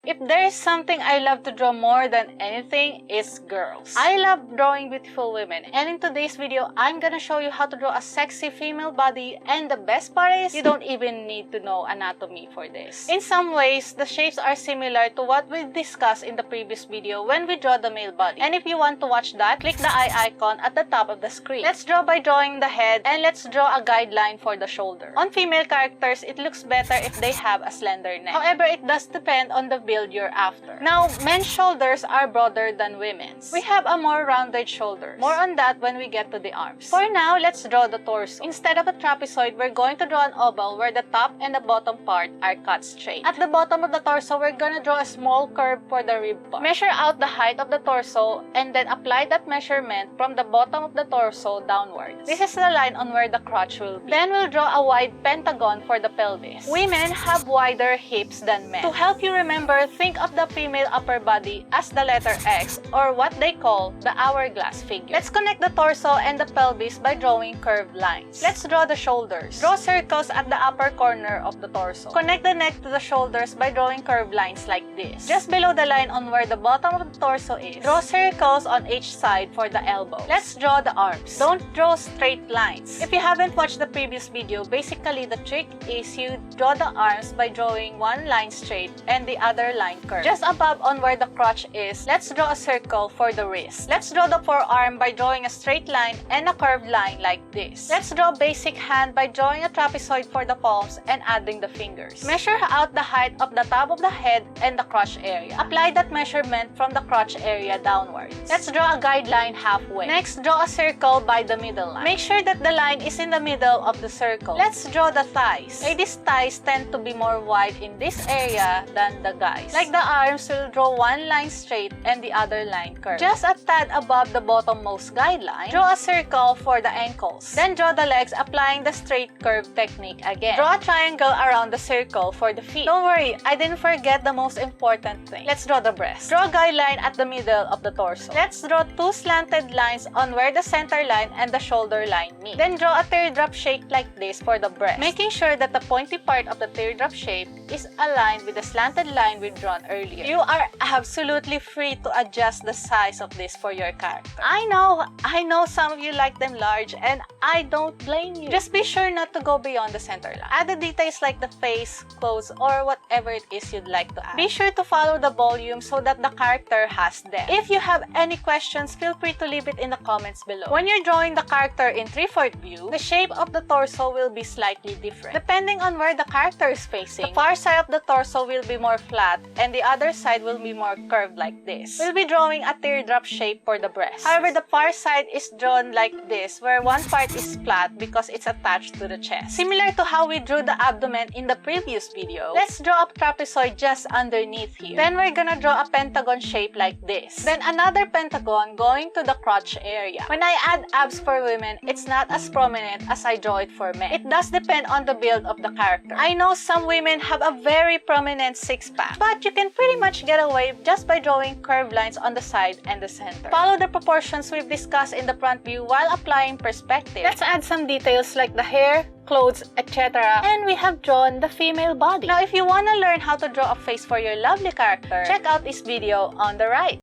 If there is something I love to draw more than anything, it's girls. I love drawing beautiful women, and in today's video, I'm gonna show you how to draw a sexy female body, and the best part is, you don't even need to know anatomy for this. In some ways, the shapes are similar to what we discussed in the previous video when we draw the male body. And if you want to watch that, click the eye icon at the top of the screen. Let's draw by drawing the head, and let's draw a guideline for the shoulder. On female characters, it looks better if they have a slender neck. However, it does depend on the build you're after. Now, men's shoulders are broader than women's. We have a more rounded shoulders. More on that when we get to the arms. For now, let's draw the torso. Instead of a trapezoid, we're going to draw an oval where the top and the bottom part are cut straight. At the bottom of the torso, we're gonna draw a small curve for the rib part. Measure out the height of the torso and then apply that measurement from the bottom of the torso downwards. This is the line on where the crotch will be. Then we'll draw a wide pentagon for the pelvis. Women have wider hips than men. To help you remember, think of the female upper body as the letter X, or what they call the hourglass figure. Let's connect the torso and the pelvis by drawing curved lines. Let's draw the shoulders. Draw circles at the upper corner of the torso. Connect the neck to the shoulders by drawing curved lines like this. Just below the line on where the bottom of the torso is, draw circles on each side for the elbow. Let's draw the arms. Don't draw straight lines. If you haven't watched the previous video, basically the trick is you draw the arms by drawing one line straight and the other line curved. Just above on where the crotch is, let's draw a circle for the wrist. Let's draw the forearm by drawing a straight line and a curved line like this. Let's draw basic hand by drawing a trapezoid for the palms and adding the fingers. Measure out the height of the top of the head and the crotch area. Apply that measurement from the crotch area downwards. Let's draw a guideline halfway. Next, draw a circle by the middle line. Make sure that the line is in the middle of the circle. Let's draw the thighs. Ladies' thighs tend to be more wide in this area than the guys. Like the arms, we'll draw one line straight and the other line curved. Just a tad above the bottommost guideline, draw a circle for the ankles. Then draw the legs, applying the straight curve technique again. Draw a triangle around the circle for the feet. Don't worry, I didn't forget the most important thing. Let's draw the breast. Draw a guideline at the middle of the torso. Let's draw two slanted lines on where the center line and the shoulder line meet. Then draw a teardrop shape like this for the breast, making sure that the pointy part of the teardrop shape is aligned with the slanted line we drawn earlier. You are absolutely free to adjust the size of this for your character. I know some of you like them large, and I don't blame you. Just be sure not to go beyond the center line. Add the details like the face, clothes, or whatever it is you'd like to add. Be sure to follow the volume so that the character has depth. If you have any questions, feel free to leave it in the comments below. When you're drawing the character in 3/4 view, the shape of the torso will be slightly different. Depending on where the character is facing, the far side of the torso will be more flat and the other side will be more curved like this. We'll be drawing a teardrop shape for the breast. However, the far side is drawn like this, where one part is flat because it's attached to the chest. Similar to how we drew the abdomen in the previous video, let's draw a trapezoid just underneath here. Then we're gonna draw a pentagon shape like this. Then another pentagon going to the crotch area. When I add abs for women, it's not as prominent as I draw it for men. It does depend on the build of the character. I know some women have a very prominent six-pack, but you can pretty much get away just by drawing curved lines on the side and the center. Follow the proportions we've discussed in the front view while applying perspective. Let's add some details like the hair, clothes, etc. And we have drawn the female body. Now, if you want to learn how to draw a face for your lovely character, check out this video on the right.